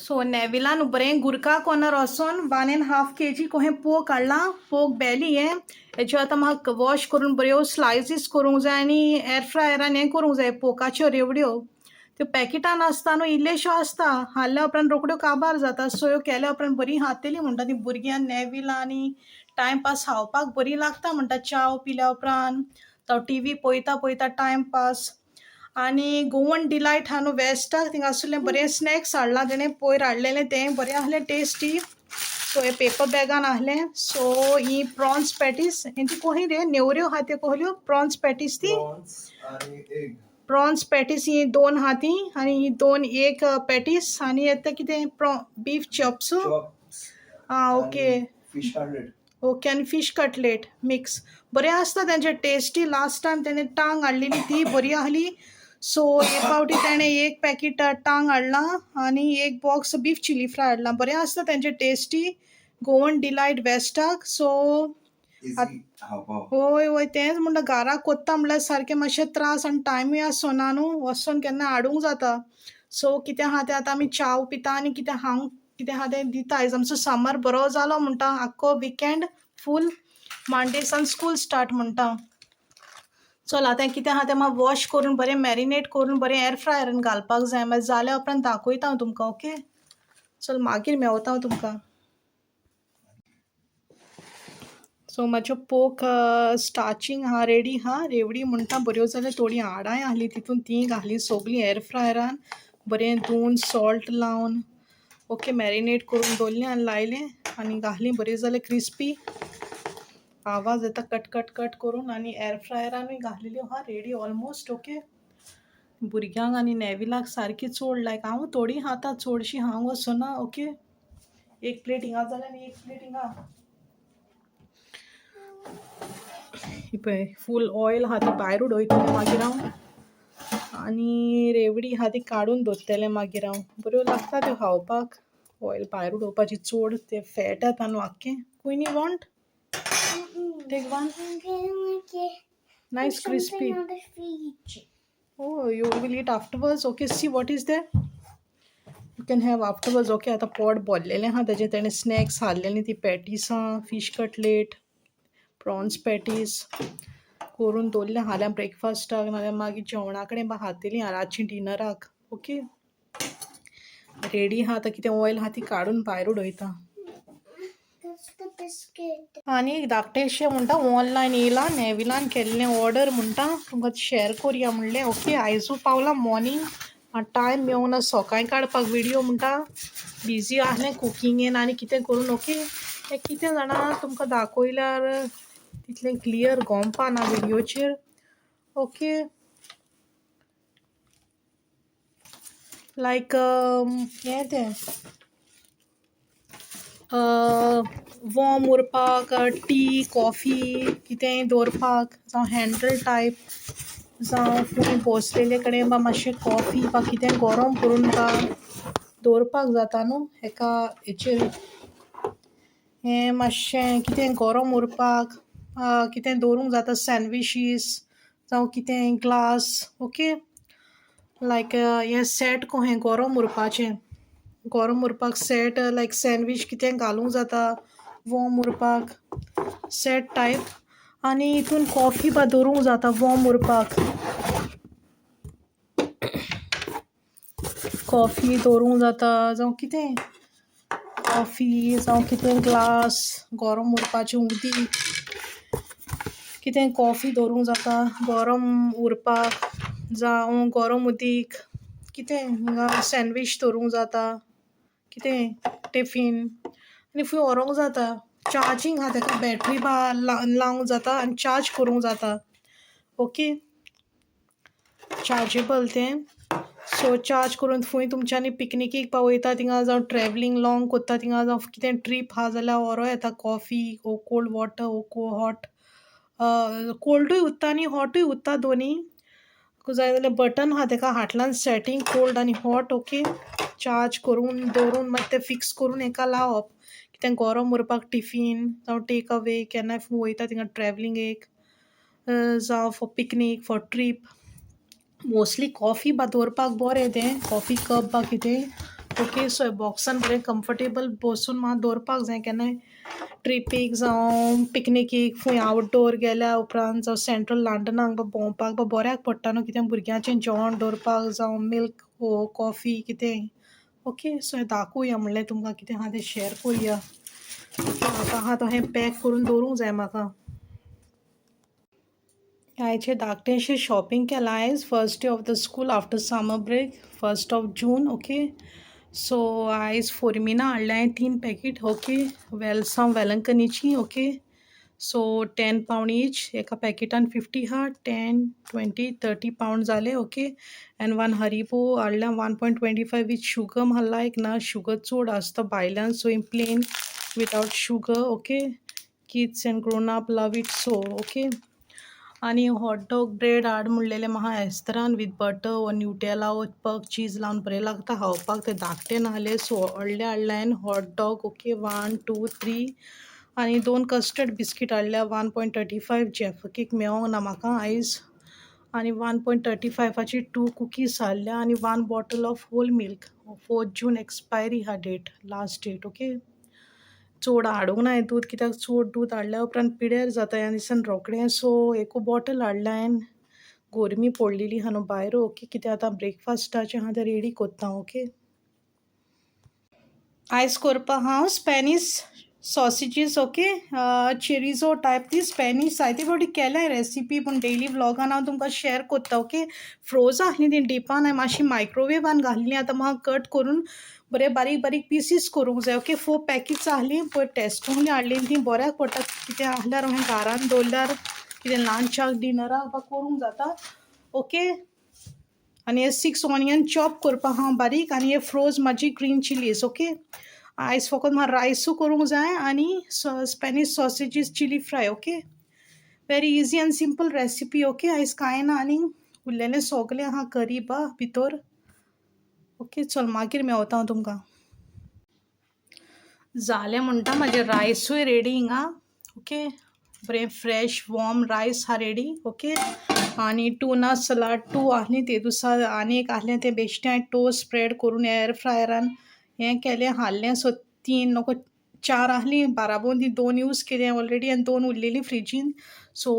So नेविलान बरें गुरका corner वचून 1.5 kg कोहें पोक हाडला. पोक बेली हें हेच्यो आतां म्हाका वॉश करून बऱ्यो स्लायसीस करूंक जाय आनी एर फ्रायरान हें करूंक जाय पोकाच्यो रेवड्यो. त्यो पॅकेटान आसता न्हू इल्लेश्यो आसता, हाडल्या उपरांत रोखड्यो काबार जाता. सो ह्यो केल्या उपरांत बरी हातेली म्हणटा ती भुरग्यां नेविला आनी टायमपास खावपाक बरी लागता म्हणटा च्या पिल्या उपरांत. तो टीव्ही पळयता पळयता टायमपास. आनी गोवन डिलायट हा न्हू वेस्टाक थिंगासरलें बरें स्नॅक्स हाडलां तेणें पयर हाडलेलें तें बरें आहलें टेस्टी. सो हे पेपर बॅगान आहलें. सो ही प्रॉन्स पॅटीस हेंची कोही रे नेवऱ्यो हा त्यो कोहल्यो प्रॉन्स पॅटीस ती प्रॉन्स पॅटीस ही 2 हा ती आनी ही 2 एक पॅटीस आनी येता कितें बीफ चॉप्स ओके ओके आनी फिश कटलेट मिक्स बरें आसता तेंचे टेस्टी. लास्ट टायम तेणें टांग हाडलेली ती बरी आहली. सो हे फावटी तेणें एक पॅकेट टांग हाडलां आनी एक बॉक्स बीफ चिली फ्राय हाडलां. बरें आसता तेंचे टेस्टी गोवन डिलायट वेस्टाक. सो होय होय तेंच म्हणटा घाराक कोत्ता म्हणल्यार सारकें मातशें त्रास आनी टायमूय आसना न्हू वचोन केन्ना हाडूंक जाता. सो कितें आहा तें आतां आमी च्या पिता आनी कितें हांव कितें आहा तें दिता. आयज आमचो समर बरो जालो म्हणटा आख्खो विकेंड फूल मंडे सान स्कूल स्टार्ट म्हणटा. चल आतां कितें आहा तें म्हाका वॉश करून बरें मॅरिनेट करून बरें एर फ्रायरान घालपाक जाय. मागीर जाल्या उपरांत दाखयता हांव तुमकां. ओके चल मागीर मेवता हांव तुमकां. सो म्हाज्यो पोक स्टार्चिंग हा रेडी हा. रेवडी म्हणटा बऱ्यो जाल्यार थोडी हाडाय आहली तितून ती घाली सगळीं एर फ्रायरान बरें धुवन सॉल्ट लावन ओके मॅरिनेट करून दवरलें आनी लायलें आनी घालीं बरें जालें क्रिस्पी. आवाज येता कट कट कट करून आनी एर फ्रायरानूय घालिल्ल्यो हा रेडी ऑलमोस्ट. ओके भुरग्यांक आनी नेविलाक सारकी चोड लायक हांव थोडी खाता चडशी हांव वचना. ओके एक प्लेट हिंगा जाल्यार आनी एक प्लेट हिंगा. पळय फूल ऑयल हा ती भायर उडयतलें मागीर हांव आनी रेवडी हा ती काडून दवरतलें मागीर हांव. बऱ्यो लागता त्यो खावपाक. ऑयल भायर उडोवपाची चड तें फॅट येता न्हू आख्खें. कुयनी won't take one nice crispy. Oh, you will eat afterwards. Okay, see what is there. You can have afterwards. Okay, आता पोट भरलेलें हा तेजें तेणें स्नॅक्स हाडलेलीं ती पॅटीसां फिश कटलेट प्रॉन्स पॅटीस करून दवरलें हाल्यां ब्रेकफास्टाक नाल्यार मागीर जेवणा कडेन हातिलीं रातचीं डिनराक. ओके रेडी हा आतां कितें ऑयल हा ती काडून भायर उडयता. आनी एक धाकटेंशें म्हणटा ऑनलायन येयलां नेविलान केल्लें ऑर्डर म्हणटा तुमकां शेअर करुया म्हणलें. ओके आयजू पावलां मॉर्निंग टायम मेवना सकाळीं काडपाक विडियो म्हणटा बिजी आहलें कुकिंगेन आनी कितें करून. ओके हें कितें जाणां तुमकां दाखयल्यार तितलें क्लियर गोमपा ना विडियोचेर. ओके लायक हें तें वॉर्म उरपाक टी कॉफी कितेंय दवरपाक जावं हँडल टायप जावं फूल बसलेले कडेन मातशें कॉफी वा कितें गरम करून दवरपाक जाता न्हू हेका हेचेर हें मातशें कितें गरम उरपाक कितें दवरूंक जाता सँडविशीस जावं कितें ग्लास. ओके लायक हें सेट कोहें गरम उरपाक सेट लायक सँडवीच कितें घालूंक जाता वॉर्म उरपाक सेट टायप. आनी हितून कॉफी बा दवरूंक जाता वॉर्म उरपाक. कॉफी दवरूंक जाता जावं कितें कॉफी जावं कितें ग्लास गरम उरपाचें उदीक कितें कॉफी दवरूंक जाता गरम उरपाक जावं गरम उदीक कितें हिंगा सँडवीच दवरूंक जाता कितें टिफीन आनी फूंय व्हरोंक जाता. चार्जींग आहा तेका बॅटरी बा लावंक जाता आनी चार्ज करूंक जाता. ओके चार्जेबल तें. सो चार्ज करून फूंय तुमच्यांनी पिकनिकेक बा वयता थिंगा जावं ट्रॅवलींग लाँग कोत्ता थिंगा जावं कितें ट्रीप आहा जाल्यार व्हरो येता कॉफी ओ कोल्ड वॉटर ओ हॉट कोल्डूय उत्ता आनी हॉटूय उत्ता दोनी जाय जाल्यार बटन आहा तेका हाटल्यान सेटींग कोल्ड आनी हॉट. ओके चार्ज करून दवरून मागीर तें फिक्स करून हेका लावप कितें गरम उरपाक टिफीन जावं टेक अवे केन्नाय वयता थिंगा ट्रॅवलिंगेक जावं for picnic for trip. Mostly coffee बा दवरपाक बरें तें कॉफी कप बा कितें ओके. सो बॉक्सान बरें कम्फर्टेबल बसून म्हाका दवरपाक जाय केन्नाय ट्रिपीक जावं पिकनिकेक खूंय आवटडोर गेल्या उपरांत जावं सेंट्रल लंडनाक भोंवपाक बऱ्याक पडटा न्हू, कित्याक भुरग्यांचें जेवण दवरपाक जावं मिल्क कॉफी कितेंय. ओके. सो हें दाखोवया म्हणलें तुमकां कितें आहा तें शेअर कोरया. आतां आहा तो हें पॅक करून दवरूंक जाय म्हाका. आयचें धाकटेंशें शॉपिंग केलां आयज first day of the school after summer break 1st of June. Okay. So आयज फोर्मिना हाडलें हांवें 3 पॅकेट. ओके. वेल्सांव वेलंकनीची. ओके. So £10 each. एका पॅकेटान 50 आहा. 10, 20, 30 पावंड जाले. ओके. एंड 1 हरिबो हाडल्या 1.25 विथ शुगर. म्हाका लायक ना शुगर चड आसता भायल्यान, so in plain without sugar. Okay. Kids and grown up love it so. Okay. आनी हॉटडॉग ब्रेड हाड म्हणलेलें म्हाका एस्तरान वीथ बटर वो न्यूटेला वो पग चीज लावन बरें लागता खावपाक. ते धाकटे नाहले सो व्हडले हाडले हांवें हॉटडॉग. ओके. 1, 2, 3 आनी 2 कस्टर्ड बिस्कीट हाडल्या 1.35 जेफ केक मेळोंक ना म्हाका आयज. आनी 1.35ची 2 कुकीज हाडल्या आनी 1 bottle of whole milk. 4th June expiry हा डेट, लास्ट डेट. ओके. चड हाडूंक ना दूद कित्याक चड दूद हाडल्या उपरांत पिड्यार जाता ह्या दिसान रोखडें. सो एकू बॉटल हाडल्या हांवें. गोरमी पडलेली आहा न्हू भायर. ओके. कित्याक आतां ब्रेकफास्टाचें आहा तें रेडी कोत्ता. ओके. आयज करपा हांव स्पॅनीश सॉसेजीस. ओके. चेरिझो टायप ती स्पॅनीश जायते फावटी केल्या रेसिपी, पूण डेली व्लॉगान हांव तुमकां शेअर कोत्ता. ओके. फ्रोज आहली ती डिपान हांवें मातशी मायक्रोवेवान घाल्ली. आतां म्हाका कट करून बरें बारीक बारीक पीसीस करूंक जाय. ओके. 4 पॅकेट्स आहलीं पळय टेस्टोंतलीं हाडलीं तीं बऱ्याक पडटा. कितें आहल्यार हांवें घरान दवरल्यार कितें लंचाक डिनराक करूंक जाता. ओके. आनी हे 6 ऑनियन चॉप करपा हांव बारीक आनी हे फ्रोज माझी ग्रीन चिलीज. ओके. आयज फकत म्हाका रायसू करूंक जाय आनी Spanish sausages chilli fry. Okay. Very easy and simple recipe. Okay. आयज कांय ना आनी उरलेलें सगलें आहा करी भितर. ओके. चल मागीर मेवता हांव तुमकां. जालें म्हणटा म्हाजें रायसूय रेडी हिंगा. ओके. बरें फ्रेश वॉर्म रायस हा रेडी. ओके. आनी टुना सलाड 2 आहलीं ते दुसा आनी एक आहलें तें बेश्टें हांवें टोस्ट स्प्रेड करून एअर फ्रायरान हें केलें हाडलें. सो 3 नको 4 आहलीं बाराबोन ती 2 यूज केलीं ऑलरेडी आनी 2 उरलेलीं फ्रिजीन. सो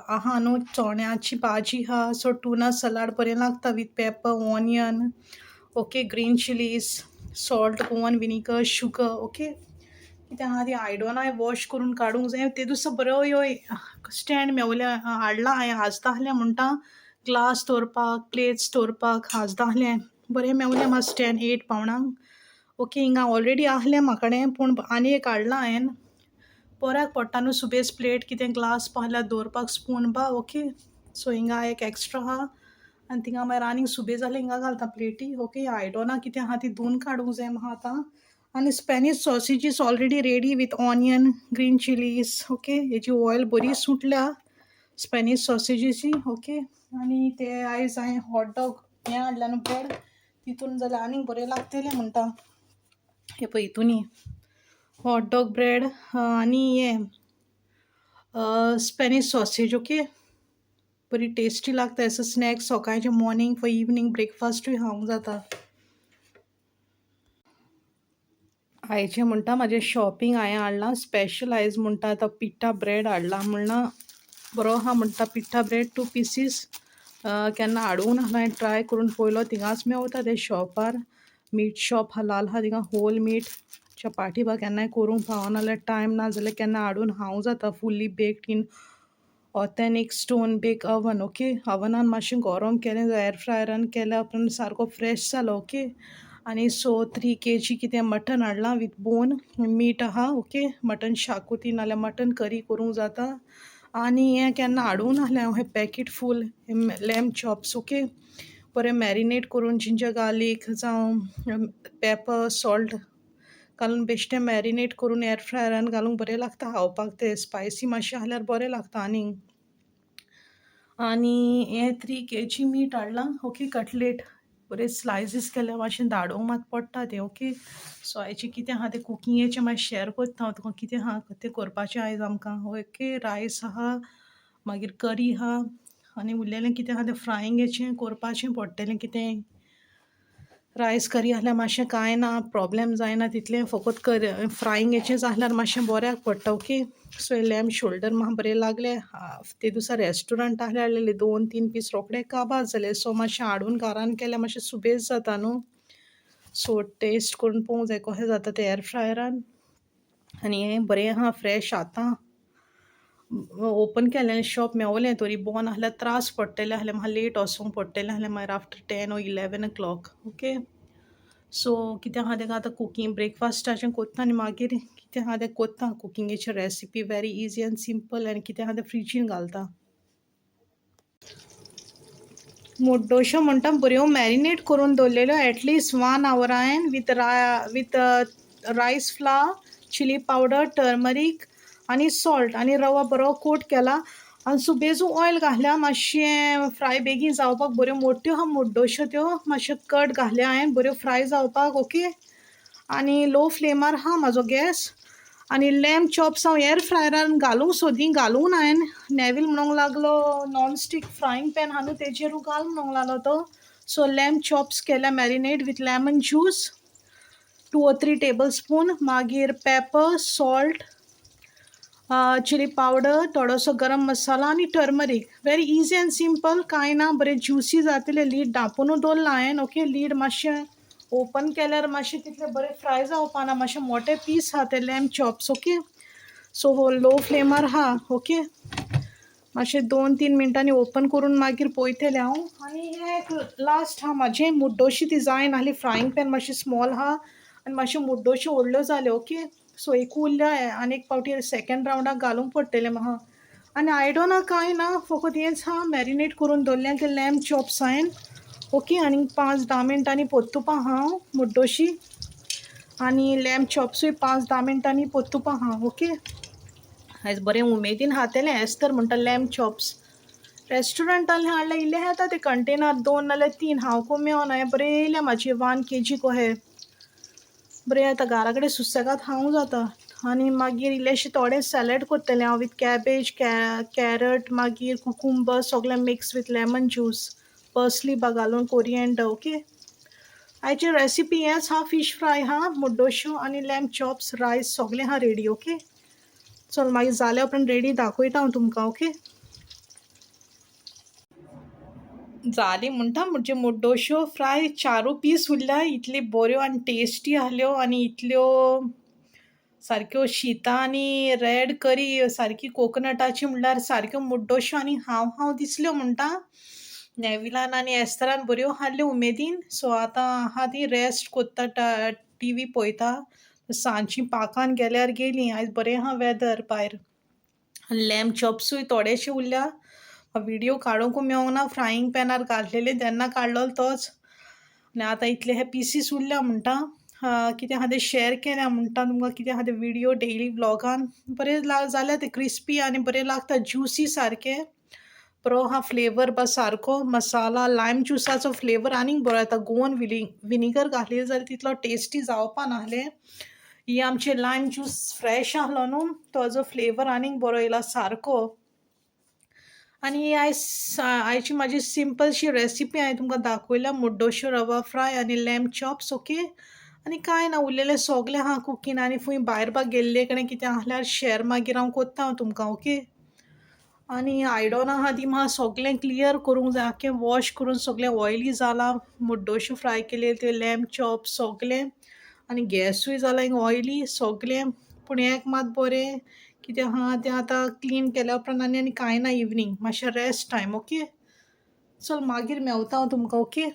आहा न्हू चोण्याची भाजी आहा. सो टुना सलाड बरें लागता with pepper onion. Okay. Green chillies, salt, Goan vinegar, sugar. Okay. कितें आहा ती आयडोना वॉश करून काडूंक जाय. ते दिसा बरो ह्यो स्टँड मेवल्या हाडला हांवें. हाजता आहलें म्हणटा ग्लास दवरपाक, प्लेट्स दवरपाक हाजता आहलें. बरें मेवलें म्हाका स्टँड 8 पावंडांक. ओके. हिंगा ऑलरेडी आहलें म्हाका कडेन पूण आनी एक हाडलां हांवें. बऱ्याक पडटा न्हू सुबेज प्लेट कितें ग्लास आहल्यार दवरपाक स्पून ओके. सो हिंगा एक एक्स्ट्रा आहा आनी थिंगा मागीर आनीक सुबेज जाल्यार हिंगा घालता प्लेटी. ओके. आयडोना कितें आहा ती धुवन काडूंक जाय म्हाका आतां. आनी Spanish sausages already ready with onion, green chillies. Okay. हेजी ऑयल बरी सुटल्या स्पॅनीश सॉसेजीची. ओके. आनी ते आयज हांवें हॉटडॉग हें हाडल्या न्हू ब्रेड तितून जाल्यार आनीक बरें लागतलें म्हणटा. हे पळय हितूनी हॉटडॉग ब्रेड आनी हें स्पॅनीश सॉसेज. ओके. बरी टेस्टी लागता एस स्नॅक सकाळचें मॉर्निंग फॉर इवनिंग ब्रेकफास्टूय खावंक जाता. आयचें म्हणटा म्हाजें शॉपिंग हांवें हाडलां स्पेशल आयज म्हणटा आतां पिठा ब्रेड हाडला म्हणना बरो आहा म्हणटा पिठा ब्रेड 2 पीसीस. केन्ना हाडूंक ना हांवें ट्राय करून पळयलो थिंगाच मेवता ते शॉपार. मीट शॉप हलाल आहा थिंगा होल मीट चपाटी केन्नाय करूंक पावना जाल्यार टायम ना जाल्यार केन्ना हाडून खावंक जाता. Fully baked in authentic stone bake oven. Okay. अवनान मातशें गरम केलें एअर फ्रायरान केल्या उपरांत सारको फ्रेश जालो. ओके. आनी सो 3 kg कितें मटन हाडलां वीथ बोन मीट आहा. ओके. मटन शाकोती नाल्यार मटन करी करूंक जाता. आनी हें केन्ना हाडूंक नाहलें हांव हें पॅकेट फूल लॅम्ब चॉप्स. ओके. बरें मॅरिनेट करून जिंजर गार्लीक जावं पेपर सॉल्ट घालून बेश्टें मॅरिनेट करून एअर फ्रायरान घालूंक बरें लागता खावपाक. ते स्पायसी मातशें आहल्यार बरें लागता आनीक. आनी हें 3 kg मीट हाडलां. ओके. कटलेट बरें स्लायसीस केल्या मातशें धाडोंक मात पडटा तें. ओके. सो आयचें कितें आहा तें कुकिंगेचें मातशें शेअर कोत्ता हांव तुका कितें आहा तें करपाचें आयज आमकां. ओके. रायस आहा मागीर करी आहा आनी उरलेलें कितें आहा तें फ्रायींगेचें करपाचें पडटलें कितें. रायस करी आहल्यार मातशें कांय ना, प्रॉब्लेम जायना तितलें, फकत फ्रायींग हेचें जाल्यार मातशें बऱ्याक पडटा. ओके. सो लॅम्ब शोल्डर म्हाका बरें लागले. ते दिसा रेस्टोरंट आहल्यार हाडलेले 2-3 पीस रोखडे काबार जाले. सो मातशें हाडून घरान केल्यार मातशें सुबेज जाता न्हू. सो टेस्ट करून पळोवंक जाय कशें जाता तें एर फ्रायरान. आनी हें बरें आहा फ्रेश आतां ओपन केलें शॉप मेवलें तरी बंद आहल्यार त्रास पडटले आहल्यार म्हाका लेट वचूंक पडटलें आहल्यार मागीर after 10 or 11 o'clock. Okay. So कितें आहा तेका आतां कुकींग ब्रेकफास्टाचें कोत्ता आनी मागीर कितें आहा तें कोत्ता कुकिंगेची recipe very easy and simple आनी कितें आहा तें फ्रिजीन घालता. मुड्डोश्यो म्हणटा बऱ्यो मॅरिनेट करून दवरलेल्यो एटलिस्ट 1 hour हांवें विथ रायस फ्लावर, चिली पावडर, टर्मरीक आनी सॉल्ट आनी रवा बरो कोट केला आनी सुबेजू ऑयल घातल्या मातशें फ्राय बेगीन जावपाक. बऱ्यो मोठ्यो आहा मुड्डोश्यो त्यो, मातशें कट घातल्या हांवें बऱ्यो फ्राय जावपाक. ओके. आनी लो फ्लेमार आहा म्हाजो गॅस. आनी लॅम्ब चॉप्स हांव एर फ्रायरान घालूंक सोदी घालून हांवें नेवील म्हणूंक लागलो नॉन स्टीक फ्रायींग पॅन आहा न्हू तेजेरू घाल म्हणूंक लागलो तो. सो लॅम्ब चॉप्स केल्या marinate with lemon juice 2 or 3 tablespoon. मागीर पेपर, सॉल्ट, चिली पावडर, थोडोसो गरम मसाला आनी turmeric. Very easy and simple, कांय ना, बरें ज्युसी जातलें. लीड धांपूनू दवरला हांवें. ओके. लीड मातशें ओपन केल्यार मातशें तितलें बरें फ्राय जावपाना, मातशें मोठे पीस आहा ते lamb chops. Okay. So low फ्लेमार आहा. ओके. मातशें 2-3 मिनटांनी ओपन करून मागीर पळयतलें हांव. आनी हें एक लास्ट आहा म्हाजें मुड्डोशी ती जायन आहली. फ्रायींग पॅन मातशी स्मॉल आहा आनी मातश्यो मुड्डोश्यो व्हडल्यो जाल्यो. ओके. सो एक उरल्या आनी एक पावटी सेकंड रावंडाक घालूंक पडटलें म्हाका. आनी आयडोना कांय ना, फकत हेंच आहा मॅरिनेट करून दवरलें ते लॅम्ब चॉप्स हांवें. ओके. आनी 5-10 मिनटांनी पोत्तुपा हांव मुड्डोशी आनी लॅम्ब चॉप्सूय 5-10 मिनटांनी पोत्तुपा हांव. ओके. आयज बरें उमेदीन खातेलें. एस्तर म्हणटा लॅम्ब चॉप्स रेस्टोरंटान हाडल्यार इल्ले येता ते कंटेनर 2 नाल्यार 3. हांव को मेळना. हें बरें येयल्या म्हाजे 1 kg कशें बरें येता. घरा कडेन सुसेगाद खावंक जाता. आनी मागीर इल्लेशें थोडें सॅलड कोत्तलें हांव विथ कॅबेज, कॅरट, मागीर कुकुंबर सगळें मिक्स विथ लेमन ज्यूस, पर्सली घालून कोरिएंडर. ओके. आयची रेसिपी हेंच आहा. फीश फ्राय आहा, मुड्डोश्यो आनी लॅम्ब चॉप्स, रायस सगळें आहा रेडी. ओके. चल मागीर जाल्या उपरांत रेडी दाखयता हांव तुमकां. ओके. जाली म्हणटा म्हणजे मुड्डोश्यो फ्राय 4 पीस उरल्या. इतली बऱ्यो आनी टेस्टी आहल्यो आनी इतल्यो सारक्यो शीता आनी रेड करी सारकी कोकोनटाची म्हणल्यार सारक्यो मुड्डोश्यो आनी हाव दिसल्यो म्हणटा. नेविलान आनी एस्तरान बऱ्यो हाडल्यो उमेदीन. सो आतां आहा ती रेस्ट कोत्ता, टीव्ही पळयता. सांजची पाकान गेल्यार गेलीं. आयज बरें आहा वेदर भायर. लॅम्ब चॉप्सूय थोडेशे उरल्या. व्हिडियो काडूंक मेळोंक ना. फ्रायींग पॅनार घातलेले तेन्ना काडलोलो तोच. आनी आतां इतले हे पीसीस उरल्या म्हणटा. कितें आहा तें शॅर केल्या म्हणटा तुमकां. कितें आहा तें व्हिडियो डेली व्लॉगान बरें जाल्या ते क्रिस्पी आनी बरें लागता. ज्युसी सारके. बरो आहा फ्लेवर सारको. मसाला लायम ज्युसाचो फ्लेवर आनीक बरो येता. गोवन विनिगर घातलेली जाल्यार तितलो टेस्टी जावपा नाहलें. ही आमचे लायम ज्यूस फ्रेश आहलो न्हू, तोजो फ्लेवर आनीक बरो येयला सारको. आनी आयची म्हाजी सिंपलशी रेसिपी हांवें तुमकां दाखयल्या. मुड्डोश्यो रवा फ्राय आनी लॅम्ब चॉप्स. ओके. आनी कांय ना, उरलेलें सगलें आहा कुकींग. आनी खूंय भायर गेल्ले कडेन कितें आहल्यार शॅर मागीर हांव कोत्ता तुमकां. ओके. आनी आयडोना आहा ती म्हाका सगलें क्लियर करूंक जाय. आख्खें वॉश करून सगलें ऑयली जालां. मुड्डोश्यो फ्राय केले त्यो लॅम्ब चॉप्स सगलें आनी गॅसूय जालां हिंग ऑयली सगलें. पूण एक मात बरें कितें आहा तें आतां क्लीन केल्या उपरांत आनी कांय ना इवनींग मातशें रेस्ट टायम. ओके. चल मागीर मेवता हांव तुमकां. ओके.